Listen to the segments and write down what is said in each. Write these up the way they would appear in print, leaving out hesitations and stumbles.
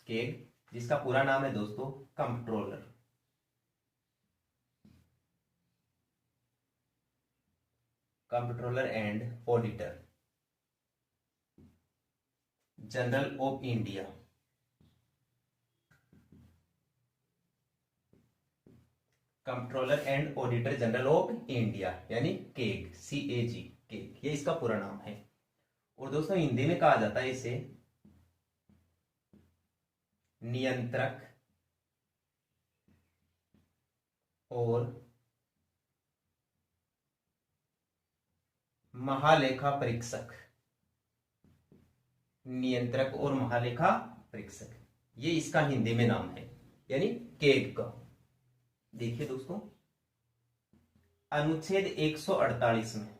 Keg, जिसका पूरा नाम है दोस्तों controller. Controller and auditor general of India. Controller and auditor general of India यानी केग, CAG, केग, ये इसका पूरा नाम है। और दोस्तों हिंदी में कहा जाता है इसे नियंत्रक और महालेखा परीक्षक। नियंत्रक और महालेखा परीक्षक, ये इसका हिंदी में नाम है यानी केग का। देखिए दोस्तों, अनुच्छेद 148 में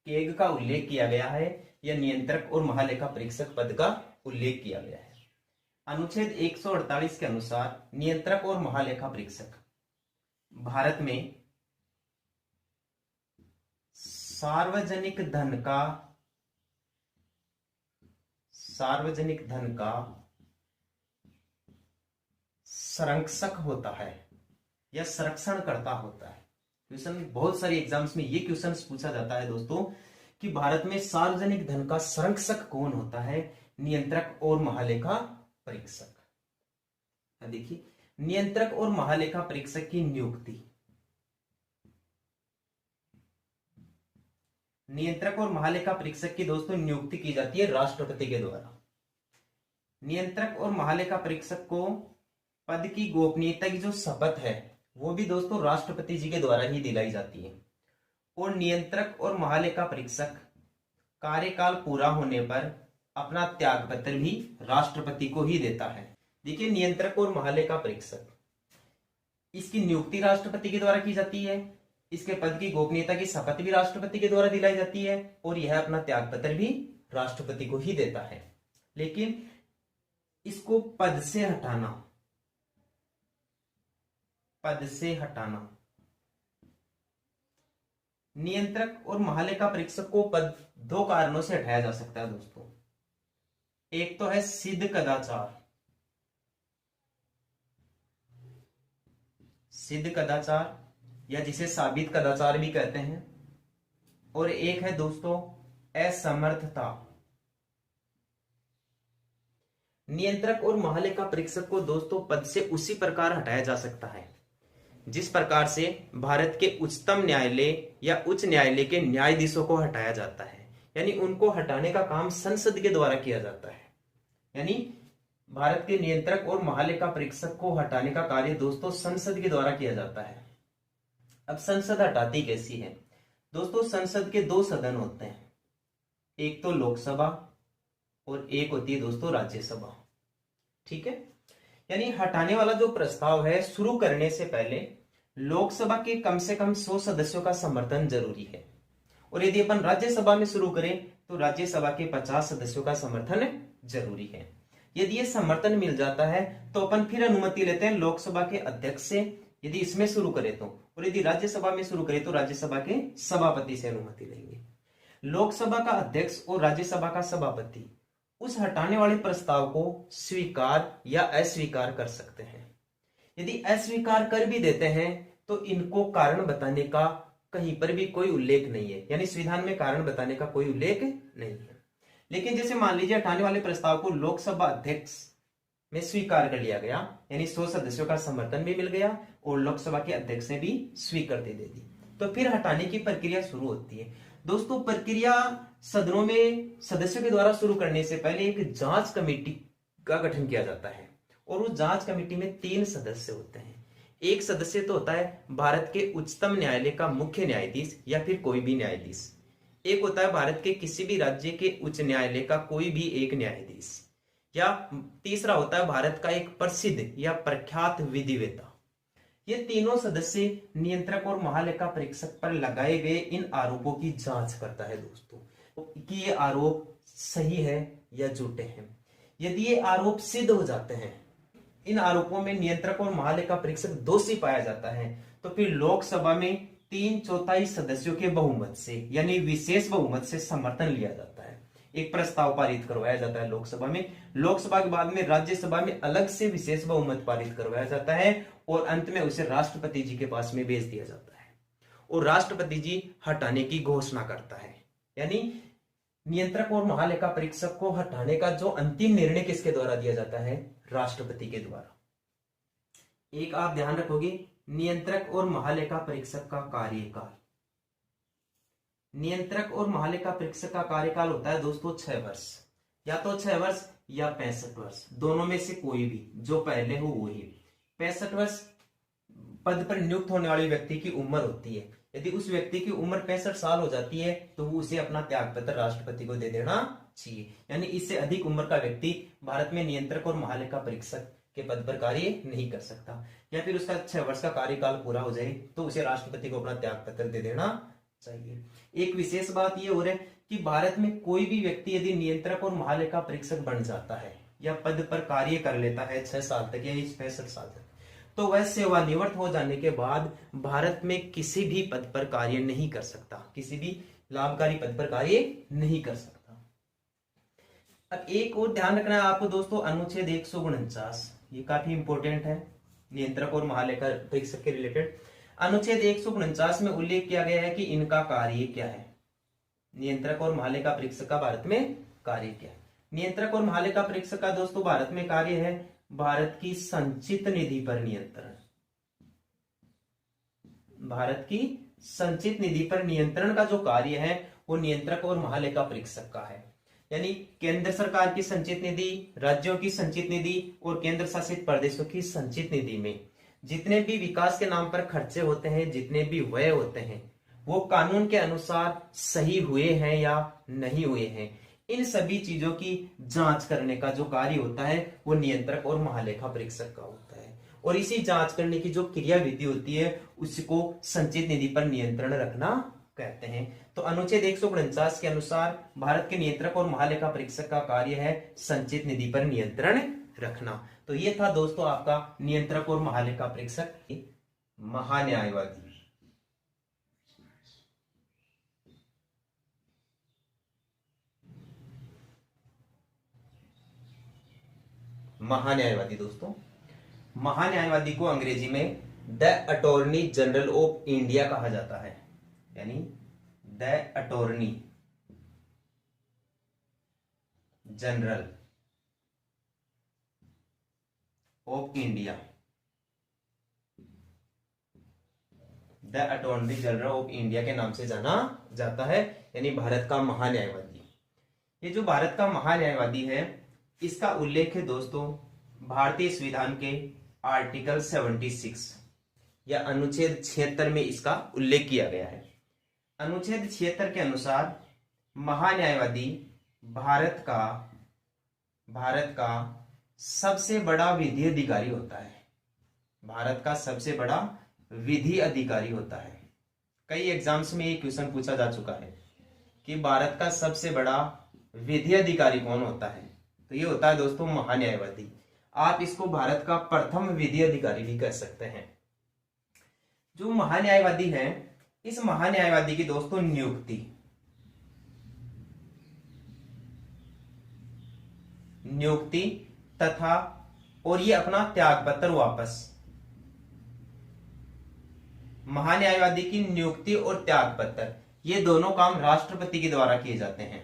केग का उल्लेख किया गया है या नियंत्रक और महालेखा परीक्षक पद का उल्लेख किया गया है। अनुच्छेद 148 के अनुसार नियंत्रक और महालेखा परीक्षक भारत में सार्वजनिक धन का संरक्षक होता है या संरक्षण करता होता है। क्वेश्चन बहुत सारे एग्जाम्स में ये क्वेश्चन पूछा जाता है दोस्तों कि भारत में सार्वजनिक धन का संरक्षक कौन होता है? नियंत्रक और महालेखा परीक्षक। देखिए, नियंत्रक और महालेखा परीक्षक की नियुक्ति, नियंत्रक और महालेखा परीक्षक की दोस्तों नियुक्ति की जाती है राष्ट्रपति के द्वारा। नियंत्रक और महालेखा परीक्षक को पद की गोपनीयता की जो शपथ है वो भी दोस्तों राष्ट्रपति जी के द्वारा ही दिलाई जाती है। और नियंत्रक और महालेखा परीक्षक कार्यकाल पूरा होने पर अपना त्याग पत्र भी राष्ट्रपति को ही देता है। देखिए, नियंत्रक और महालेखा परीक्षक, इसकी नियुक्ति राष्ट्रपति के द्वारा की जाती है, इसके पद की गोपनीयता की शपथ भी राष्ट्रपति के द्वारा दिलाई जाती है और यह अपना त्याग पत्र भी राष्ट्रपति को ही देता है। लेकिन इसको पद से हटाना, नियंत्रक और महालेखा परीक्षक को पद दो कारणों से हटाया जा सकता है दोस्तों। एक तो है सिद्ध कदाचार या जिसे साबित कदाचार भी कहते हैं, और एक है दोस्तों असमर्थता। नियंत्रक और महालेखा परीक्षक को दोस्तों पद से उसी प्रकार हटाया जा सकता है जिस प्रकार से भारत के उच्चतम न्यायालय या उच्च न्यायालय के न्यायाधीशों को हटाया जाता है, यानी उनको हटाने का काम संसद के द्वारा किया जाता है। यानी भारत के नियंत्रक और महालेखा परीक्षक को हटाने का कार्य दोस्तों संसद के द्वारा किया जाता है। अब संसद हटाती कैसी है दोस्तों? संसद के दो सदन होते हैं, एक तो लोकसभा और एक होती है दोस्तों राज्यसभा। ठीक है, यानी हटाने वाला जो प्रस्ताव है शुरू करने से पहले लोकसभा के कम से कम 100 सदस्यों का समर्थन जरूरी है, और यदि अपन राज्यसभा में शुरू करें तो राज्यसभा के 50 सदस्यों का समर्थन जरूरी है। यदि ये समर्थन मिल जाता है तो अपन फिर अनुमति लेते हैं लोकसभा के अध्यक्ष से, यदि इसमें शुरू करें तो, और यदि राज्यसभा में शुरू करें तो राज्यसभा के सभापति से अनुमति लेंगे। लोकसभा का अध्यक्ष और राज्यसभा का सभापति उस हटाने वाले प्रस्ताव को स्वीकार या अस्वीकार कर सकते हैं। यदि अस्वीकार कर भी देते हैं तो इनको कारण बताने का कहीं पर भी कोई उल्लेख नहीं है, यानी संविधान में कारण बताने का कोई उल्लेख नहीं है। लेकिन जैसे मान लीजिए हटाने वाले प्रस्ताव को लोकसभा अध्यक्ष में स्वीकार कर लिया गया, यानी 100 सदस्यों का समर्थन भी मिल गया और लोकसभा के अध्यक्ष ने भी स्वीकृति दे दी, तो फिर हटाने की प्रक्रिया शुरू होती है। दोस्तों, प्रक्रिया सदनों में सदस्यों के द्वारा शुरू करने से पहले एक जांच कमेटी का गठन किया जाता है, और उस जांच कमेटी में 3 सदस्य होते हैं। एक सदस्य तो होता है भारत के उच्चतम न्यायालय का मुख्य न्यायाधीश या फिर कोई भी न्यायाधीश, एक होता है भारत के किसी भी राज्य के उच्च न्यायालय का कोई भी एक न्यायाधीश, या तीसरा होता है भारत का एक प्रसिद्ध या प्रख्यात विधिवेत्ता। ये तीनों सदस्य नियंत्रक और महालेखा परीक्षक पर लगाए गए इन आरोपों की जांच करता है दोस्तों, कि ये आरोप सही है या झूठे हैं। यदि ये आरोप सिद्ध हो जाते हैं, इन आरोपों में नियंत्रक और महालेखा परीक्षक दोषी पाया जाता है, तो फिर लोकसभा में 3/4 सदस्यों के बहुमत से, यानी विशेष बहुमत से समर्थन लिया जाता है। एक प्रस्ताव पारित करवाया जाता है लोकसभा में। लोकसभा के बाद में राज्यसभा में अलग से विशेष बहुमत पारित करवाया जाता है और अंत में उसे राष्ट्रपति जी के पास में भेज दिया जाता है और राष्ट्रपति जी हटाने की घोषणा करता है। यानी नियंत्रक और महालेखा परीक्षक को हटाने का जो अंतिम निर्णय किसके द्वारा दिया जाता है? राष्ट्रपति के द्वारा। एक आप ध्यान रखोगे, नियंत्रक और महालेखा परीक्षक का कार्यकाल, नियंत्रक और महालेखा परीक्षक का कार्यकाल होता है दोस्तों 6 वर्ष, या तो 6 वर्ष या 65 वर्ष, दोनों में से कोई भी, जो पहले हो वही। 65 वर्ष पद पर नियुक्त होने वाले व्यक्ति की उम्र होती है। यदि उस व्यक्ति की उम्र 65 साल हो जाती है तो वो उसे अपना त्याग पत्र राष्ट्रपति को दे देना चाहिए। यानी इससे अधिक उम्र का व्यक्ति भारत में नियंत्रक और महालेखा परीक्षक के पद पर कार्य नहीं कर सकता, या फिर उसका 6 वर्ष का कार्यकाल पूरा हो जाए तो उसे राष्ट्रपति को अपना त्याग पत्र दे देना चाहिए। एक विशेष बात यह हो रही है कि भारत में कोई भी व्यक्ति यदि नियंत्रक और महालेखा परीक्षक बन जाता है या पद पर कार्य कर लेता है 6 साल तक या 65 साल तक, तो वह सेवानिवृत्त हो जाने के बाद भारत में किसी भी पद पर कार्य नहीं कर सकता, किसी भी लाभकारी पद पर कार्य नहीं कर सकता। अब एक और ध्यान रखना है आपको दोस्तों, अनुच्छेद 149, ये काफी इंपॉर्टेंट है नियंत्रक और महालेखा परीक्षक के रिलेटेड। अनुच्छेद 149 में उल्लेख किया गया है कि इनका कार्य क्या है। नियंत्रक और महालेखा परीक्षक का भारत में कार्य क्या है? नियंत्रक और महालेखा परीक्षक का दोस्तों भारत में कार्य है भारत की संचित निधि पर नियंत्रण। भारत की संचित निधि पर नियंत्रण का जो कार्य है वो नियंत्रक और महालेखा परीक्षक का है। यानी केंद्र सरकार की संचित निधि, राज्यों की संचित निधि और केंद्र शासित प्रदेशों की संचित निधि में जितने भी विकास के नाम पर खर्चे होते हैं, जितने भी व्यय होते हैं, वो कानून के अनुसार सही हुए हैं या नहीं हुए हैं, इन सभी चीजों की जांच करने का जो कार्य होता है वो नियंत्रक और महालेखा परीक्षक का होता है। और इसी जांच करने की जो क्रिया विधि होती है उसको संचित निधि पर नियंत्रण रखना कहते हैं। तो अनुच्छेद 149 के अनुसार भारत के नियंत्रक और महालेखा परीक्षक का कार्य है संचित निधि पर नियंत्रण रखना। तो ये था दोस्तों आपका नियंत्रक और महालेखा परीक्षक। महान्यायवादी, महान्यायवादी दोस्तों, महान्यायवादी को अंग्रेजी में the attorney general of India कहा जाता है। यानी the attorney general of India, the attorney general of India के नाम से जाना जाता है, यानी भारत का महान्यायवादी। ये जो भारत का महान्यायवादी है इसका उल्लेख है दोस्तों भारतीय संविधान के आर्टिकल 76 या अनुच्छेद 76 में इसका उल्लेख किया गया है। अनुच्छेद 76 के अनुसार महान्यायवादी भारत का सबसे बड़ा विधि अधिकारी होता है। भारत का सबसे बड़ा विधि अधिकारी होता है। कई एग्जाम्स में ये क्वेश्चन पूछा जा चुका है कि भारत का सबसे बड़ा विधि अधिकारी कौन होता है, तो ये होता है दोस्तों महान्यायवादी। आप इसको भारत का प्रथम विधि अधिकारी भी कह सकते हैं। जो महान्यायवादी है, इस महान्यायवादी की दोस्तों नियुक्ति तथा और ये अपना त्याग पत्र वापस, महान्यायवादी की नियुक्ति और त्याग पत्र ये दोनों काम राष्ट्रपति के द्वारा किए जाते हैं।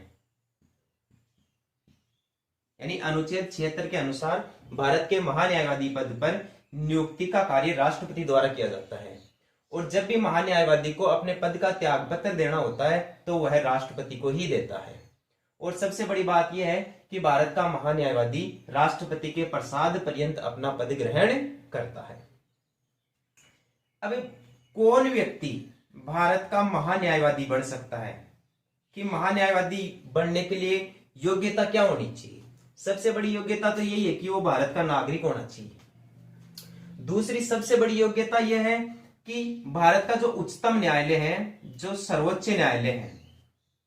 यानी अनुच्छेद 76 के अनुसार भारत के महान्यायवादी पद पर नियुक्ति का कार्य राष्ट्रपति द्वारा किया जाता है, और जब भी महान्यायवादी को अपने पद का त्याग पत्र देना होता है तो वह राष्ट्रपति को ही देता है। और सबसे बड़ी बात यह है कि भारत का महान्यायवादी राष्ट्रपति के प्रसाद पर्यंत अपना पद ग्रहण करता है। अब कौन व्यक्ति भारत का महान्यायवादी बन सकता है, कि महान्यायवादी बनने के लिए योग्यता क्या होनी चाहिए? सबसे बड़ी योग्यता तो यही है कि वो भारत का नागरिक होना चाहिए। दूसरी सबसे बड़ी योग्यता यह है कि भारत का जो उच्चतम न्यायालय है, जो सर्वोच्च न्यायालय है,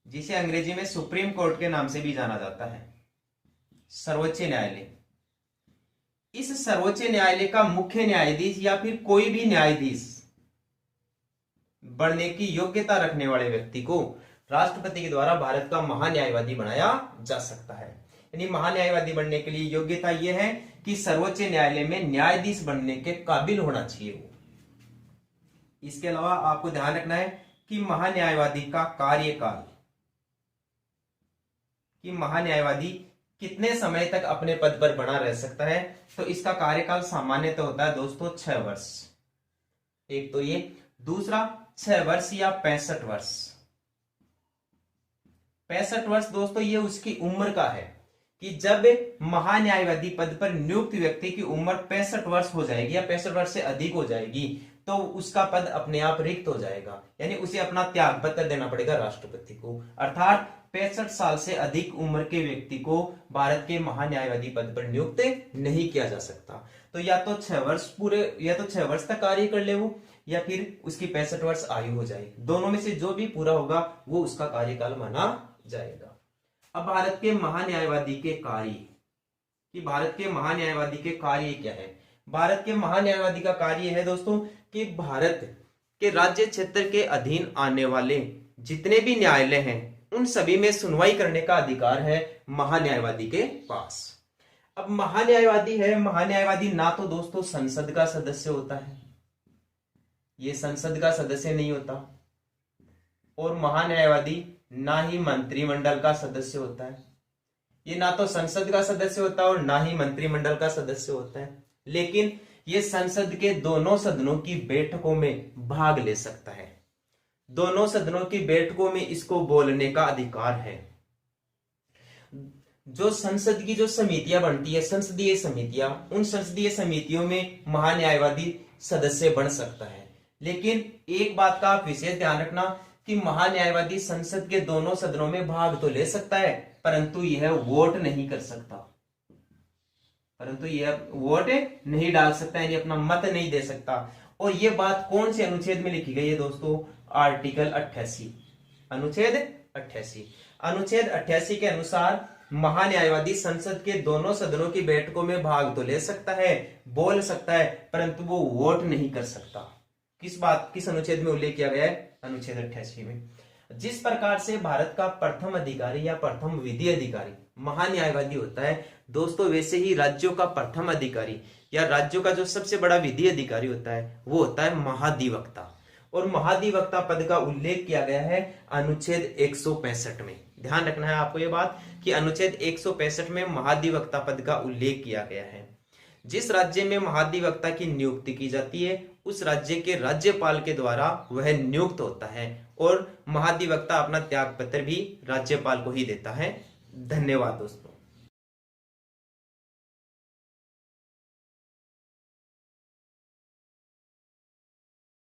जिसे अंग्रेजी में सुप्रीम कोर्ट के नाम से भी जाना जाता है, सर्वोच्च न्यायालय, इस सर्वोच्च न्यायालय का मुख्य न्यायाधीश या फिर कोई भी न्यायाधीश बनने की योग्यता रखने वाले व्यक्ति को राष्ट्रपति के द्वारा भारत का महान्यायवादी बनाया जा सकता है। यानी महान्यायवादी बनने के लिए योग्यता यह है कि सर्वोच्च न्यायालय में न्यायाधीश बनने के काबिल होना चाहिए वो। इसके अलावा आपको ध्यान रखना है कि महान्यायवादी का कार्यकाल, कि महान्यायवादी कितने समय तक अपने पद पर बना रह सकता है। तो इसका कार्यकाल सामान्यतः होता है दोस्तों 6 वर्ष। एक तो ये, दूसरा 6 वर्ष या 65 वर्ष। 65 वर्ष दोस्तों ये उसकी उम्र का है कि जब महान्यायवादी पद पर नियुक्त व्यक्ति की उम्र 65 वर्ष हो जाएगी या 65 वर्ष से अधिक हो जाएगी तो उसका पद अपने आप रिक्त हो जाएगा, यानी उसे अपना त्याग पत्र देना पड़ेगा राष्ट्रपति को। अर्थात 65 साल से अधिक उम्र के व्यक्ति को भारत के महान्यायवादी पद पर नियुक्त नहीं किया जा सकता। तो या तो 6 वर्ष पूरे, या तो 6 वर्ष तक कार्य कर ले वो, या फिर उसकी 65 वर्ष आयु हो जाए। दोनों में से जो भी पूरा होगा वो उसका कार्यकाल माना जाएगा। अब भारत के महान्यायवादी के कार्य, कि भारत के महान्यायवादी के कार्य क्या है। भारत के महान्यायवादी का कार्य है दोस्तों कि भारत के राज्य क्षेत्र के अधीन आने वाले जितने भी न्यायालय हैं उन सभी में सुनवाई करने का अधिकार है महान्यायवादी के पास। अब महान्यायवादी है, महान्यायवादी ना तो दोस्तों संसद का सदस्य होता है, ये संसद का सदस्य नहीं होता, और महान्यायवादी ना ही मंत्रिमंडल का सदस्य होता है। ये ना तो संसद का सदस्य होता है और ना ही मंत्रिमंडल का सदस्य होता है, लेकिन ये संसद के दोनों सदनों की बैठकों में भाग ले सकता है। दोनों सदनों की बैठकों में इसको बोलने का अधिकार है। जो संसद की जो समितियां बनती है, संसदीय समितियां, उन संसदीय समितियों में महान्यायवादी सदस्य बन सकता है। लेकिन एक बात का आप विशेष ध्यान रखना कि महान्यायवादी संसद के दोनों सदनों में भाग तो ले सकता है, परंतु यह वोट नहीं कर सकता, परंतु यह वोट नहीं डाल सकता, यानी अपना मत नहीं दे सकता। और यह बात कौन से अनुच्छेद में लिखी गई है दोस्तों? आर्टिकल 88, अनुच्छेद 88। अनुच्छेद 88 के अनुसार महान्यायवादी संसद के दोनों सदनों की बैठकों में भाग तो ले सकता है, बोल सकता है, परंतु वो वोट नहीं कर सकता। किस अनुच्छेद में उल्लेख किया गया है? अनुच्छेद 88 में। जिस प्रकार से भारत का प्रथम अधिकारी या प्रथम विधि अधिकारी महान्यायवादी होता है दोस्तों, वैसे ही राज्यों का प्रथम अधिकारी या राज्यों का जो सबसे बड़ा विधि अधिकारी होता है वो होता है महाधिवक्ता। और महाधिवक्ता पद का उल्लेख किया गया है अनुच्छेद 165 में। ध्यान रखना है आपको ये बात कि अनुच्छेद 165 में महाधिवक्ता पद का उल्लेख किया गया है। जिस राज्य में महाधिवक्ता की नियुक्ति की जाती है उस राज्य के राज्यपाल के द्वारा वह नियुक्त होता है, और महाधिवक्ता अपना त्याग पत्र भी राज्यपाल को ही देता है। धन्यवाद दोस्तों।